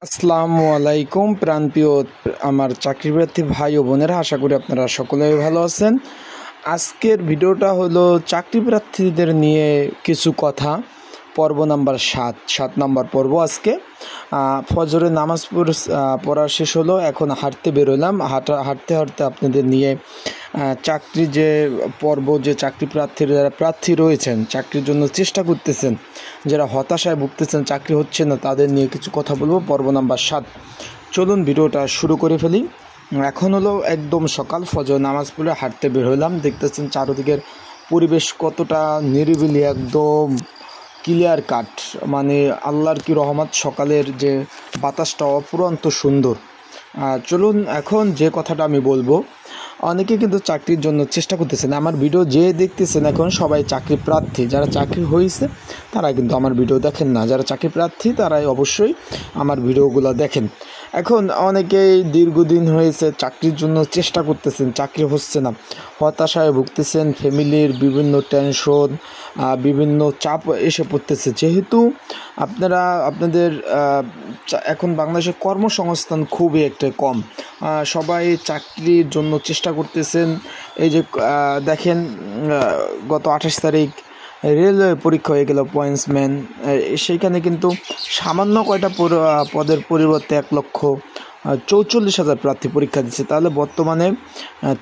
আসসালামু আলাইকুম প্রাণপ্রিয় আমার চাকরিপ্রার্থী ভাই ও বোনেরা, আশা করি আপনারা সকলেই ভালো আছেন। আজকের ভিডিওটা হলো চাকরি প্রার্থীদের নিয়ে কিছু কথা। পর্ব নাম্বার 7 নম্বর পর্ব। আজকে ফজরের নামাজ পড়া শেষ হলো, এখন হাঁটতে বেরোলাম। হাঁটতে হাঁটতে আপনাদের নিয়ে চাকরি যে পর্ব, যে চাকরি যারা প্রার্থী রয়েছেন, চাকরির জন্য চেষ্টা করতেছেন, যারা হতাশায় ভুগতেছেন, চাকরি হচ্ছে না, তাদের নিয়ে কিছু কথা বলবো। পর্ব নাম্বার 7। চলুন ভিডিওটা শুরু করে ফেলি। এখন হলো একদম সকাল, ফজর নামাজ পড়ে হাঁটতে বের হলাম। দেখতেছেন চারদিকের পরিবেশ কতটা নিরিবিলি, একদম ক্লিয়ার কাট, মানে আল্লাহর কি রহমত। সকালের যে বাতাসটা অপুরন্ত সুন্দর। চলুন এখন যে কথাটা আমি বলবো, অনেকে কিন্তু চাকরির জন্য চেষ্টা করতেছেন। আমার ভিডিও যে দেখতেছেন এখন সবাই চাকরি প্রার্থী। যারা চাকরি হয়েছে তারা কিন্তু আমার ভিডিও দেখেন না, যারা চাকরি প্রার্থী তারাই অবশ্যই আমার ভিডিওগুলো দেখেন। এখন অনেকেই দীর্ঘদিন হয়েছে চাকরির জন্য চেষ্টা করতেছেন, চাকরি হচ্ছে না, হতাশায় ভুগতেছেন, ফ্যামিলির বিভিন্ন টেনশন, বিভিন্ন চাপ এসে পড়তেছে। যেহেতু আপনাদের এখন বাংলাদেশের কর্মসংস্থান খুবই একটা কম, সবাই চাকরির জন্য চেষ্টা করতেছেন। এই যে দেখেন, গত 28 তারিখ রেলওয়ে পরীক্ষা হয়ে গেল, পয়েন্টসম্যান। সেইখানে কিন্তু সামান্য কয়টা পদের পরিবর্তে 1,44,000 প্রার্থী পরীক্ষা দিচ্ছে। তাহলে বর্তমানে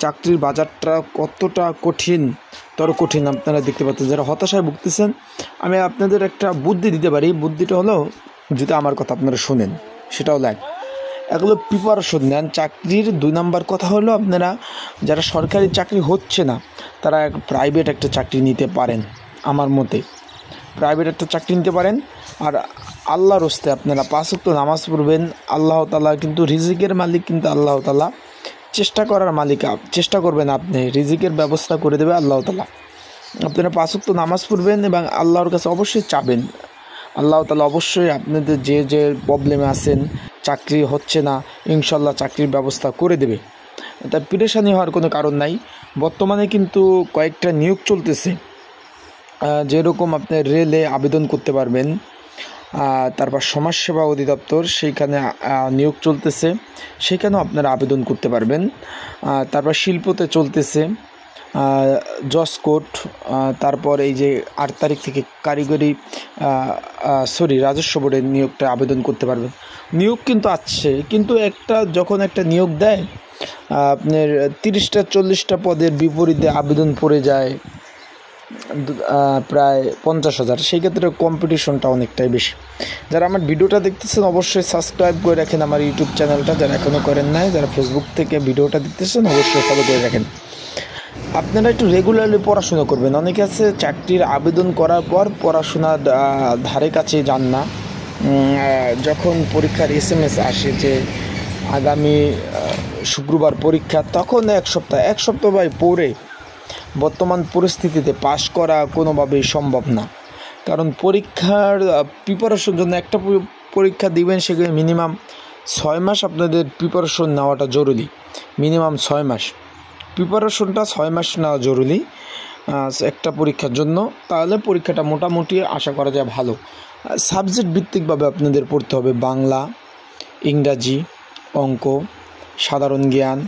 চাকরির বাজারটা কতটা কঠিন আপনারা দেখতে পাচ্ছেন। যারা হতাশায় ভুগতেছেন, আমি আপনাদের একটা বুদ্ধি দিতে পারি। বুদ্ধিটা হলো, যদি আমার কথা আপনারা শোনেন, সেটা হলো এগুলো প্রিপারেশন নেন চাকরির। 2 নম্বর কথা হলো, আপনারা যারা সরকারি চাকরি হচ্ছে না তারা প্রাইভেট একটা চাকরি নিতে পারেন। আমার মতে প্রাইভেট একটা চাকরি নিতে পারেন। আর আল্লাহর হস্তে আপনারা 5 ওয়াক্ত নামাজ পড়বেন। আল্লাহ তাআলা কিন্তু রিজিকের মালিক, কিন্তু আল্লাহ তাআলা চেষ্টা করার মালিক। চেষ্টা করবেন, আপনি রিজিকের ব্যবস্থা করে দেবে আল্লাহ তাআলা। আপনারা 5 ওয়াক্ত নামাজ পড়বেন এবং আল্লাহর কাছে অবশ্যই চাবেন। আল্লাহ তাআলা অবশ্যই আপনাদের যে প্রবলেমে আছেন, চাকরি হচ্ছে না, ইনশাল্লাহ চাকরির ব্যবস্থা করে দেবে। তার পেরেশানি হওয়ার কোনো কারণ নাই। বর্তমানে কিন্তু কয়েকটা নিয়োগ চলতেছে, যেরকম আপনি রেলে আবেদন করতে পারবেন, তারপর সমাজসেবা অধিদপ্তর সেইখানে নিয়োগ চলতেছে, সেখানেও আপনারা আবেদন করতে পারবেন। তারপর শিল্পতে চলতেছে জসকোট। তারপর এই যে 8 তারিখ থেকে রাজস্ব বোর্ডের নিয়োগটা আবেদন করতে পারবেন। নিয়োগ কিন্তু আছে, কিন্তু যখন একটা নিয়োগ দেয়, আপনার 30-40টা পদের বিপরীতে আবেদন পড়ে যায় প্রায় 50,000। সেই ক্ষেত্রে কম্পিটিশনটা অনেকটাই বেশি। যারা আমার ভিডিওটা দেখতেছেন অবশ্যই সাবস্ক্রাইব করে রাখেন আমার ইউটিউব চ্যানেলটা, যারা এখনও করেন নাই। যারা ফেসবুক থেকে ভিডিওটা দেখতেছেন অবশ্যই ফলো করে রাখেন। আপনারা একটু রেগুলারলি পড়াশোনা করবেন। অনেকে আছে চাকরির আবেদন করার পর পড়াশোনার ধারে কাছে যান না। যখন পরীক্ষার SMS আসে যে আগামী শুক্রবার পরীক্ষা, তখন এক সপ্তাহ ভাই পড়ে বর্তমান পরিস্থিতিতে পাশ করা কোনোভাবেই সম্ভব না। কারণ পরীক্ষার প্রিপারেশন জন্য একটা পরীক্ষা দিবেন, সেখানে মিনিমাম 6 মাস আপনাদের প্রিপারেশন নেওয়াটা জরুরি। মিনিমাম 6 মাস প্রিপারেশনটা 6 মাস নেওয়া জরুরি একটা পরীক্ষার জন্য। তাহলে পরীক্ষাটা মোটামুটি আশা করা যায় ভালো। সাবজেক্ট ভিত্তিকভাবে আপনাদের পড়তে হবে, বাংলা, ইংরাজি, অঙ্ক, সাধারণ জ্ঞান।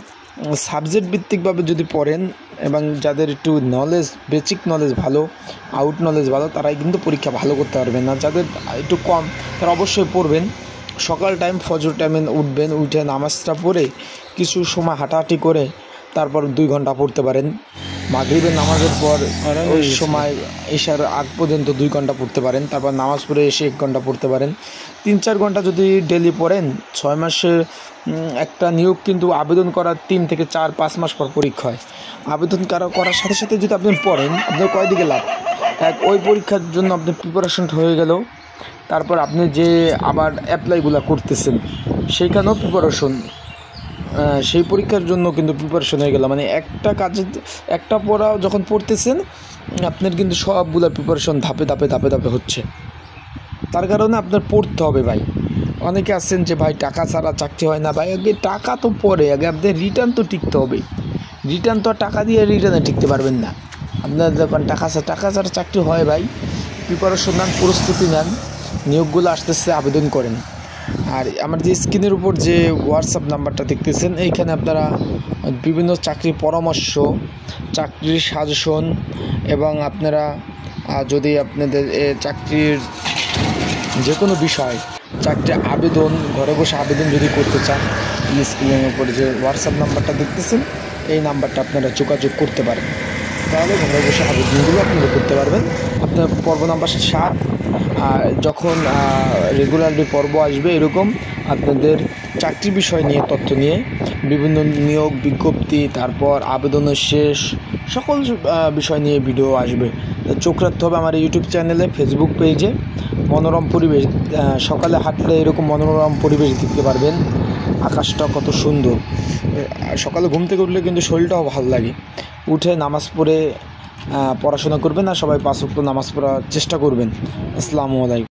সাবজেক্ট ভিত্তিকভাবে যদি পড়েন এবং যাদের একটু বেসিক নলেজ ভালো, আউট নলেজ ভালো, তারাই কিন্তু পরীক্ষা ভালো করতে পারবেন। না যাদের একটু কম, তারা অবশ্যই পড়বেন। সকাল টাইম ফজর টাইমে উঠবেন, উঠে নামাজটা পড়ে কিছু সময় হাঁটাহাঁটি করে তারপর 2 ঘন্টা পড়তে পারেন। মাগরিবের নামাজের পর ওই সময় এশার আগ পর্যন্ত 2 ঘন্টা পড়তে পারেন। তারপর নামাজ পড়ে এসে 1 ঘন্টা পড়তে পারেন। 3-4 ঘন্টা যদি ডেলি পড়েন, 6 মাসে একটা নিয়োগ কিন্তু আবেদন করার 3 থেকে 4-5 মাস পর পরীক্ষা হয়। আবেদন করার সাথে সাথে যদি আপনি পড়েন, আপনার কয়দিকে লাভ। ওই পরীক্ষার জন্য আপনার প্রিপারেশনটা হয়ে গেল। তারপর আপনি যে আবার অ্যাপ্লাইগুলো করতেছেন, সেইখানেও প্রিপারেশন, সেই পরীক্ষার জন্য কিন্তু প্রিপারেশন হয়ে গেল। মানে একটা কাজে একটা পড়া যখন পড়তেছেন, আপনার কিন্তু সবগুলো প্রিপারেশন ধাপে ধাপে হচ্ছে। তার কারণে আপনার পড়তে হবে ভাই। অনেকে আছেন যে ভাই টাকা ছাড়া চাকরি হয় না। ভাই আগে টাকা তো পরে, আগে আপনাদের রিটার্ন তো টিকতে হবে। রিটার্ন তো টাকা দিয়ে রিটার্নে টিকতে পারবেন না। আপনার যখন টাকা ছাড়া চাকরি হয় ভাই, প্রিপারেশন নেন, প্রস্তুতি নেন, নিয়োগগুলো আসতেছে, আবেদন করেন। আর আমার যে স্ক্রিনের উপর যে হোয়াটসঅ্যাপ নাম্বারটা দেখতেছেন, এইখানে আপনারা বিভিন্ন চাকরির পরামর্শ, চাকরির সাজেশন এবং আপনারা যদি আপনাদের চাকরির যে কোনো বিষয়, চাকরির আবেদন, ঘরে বসে আবেদন যদি করতে চান, স্ক্রিনের উপর যে হোয়াটসঅ্যাপ নাম্বারটা দেখতেছেন এই নাম্বারটা আপনারা যোগাযোগ করতে পারেন। তাহলে ঘরে বসে আবেদনগুলো আপনারা করতে পারবেন। আপনার পর্ব নাম্বার 7, যখন রেগুলারলি পর্ব আসবে এরকম আপনাদের চাকরি বিষয় নিয়ে তথ্য নিয়ে বিভিন্ন নিয়োগ বিজ্ঞপ্তি, তারপর আবেদনের শেষ সকল বিষয় নিয়ে ভিডিও আসবে। চোখ রাখতে হবে আমার ইউটিউব চ্যানেলে, ফেসবুক পেজে। মনোরম পরিবেশ, সকালে হাঁটলে এরকম মনোরম পরিবেশ দেখতে পারবেন। আকাশটা কত সুন্দর। সকালে ঘুম থেকে উঠলে কিন্তু শরীরটাও ভালো লাগে। উঠে নামাজ পড়ে পড়াশোনা করবেন, আর সবাই 5 ওয়াক্ত নামাজ পড়ার চেষ্টা করবেন। আসসালামু আলাইকুম।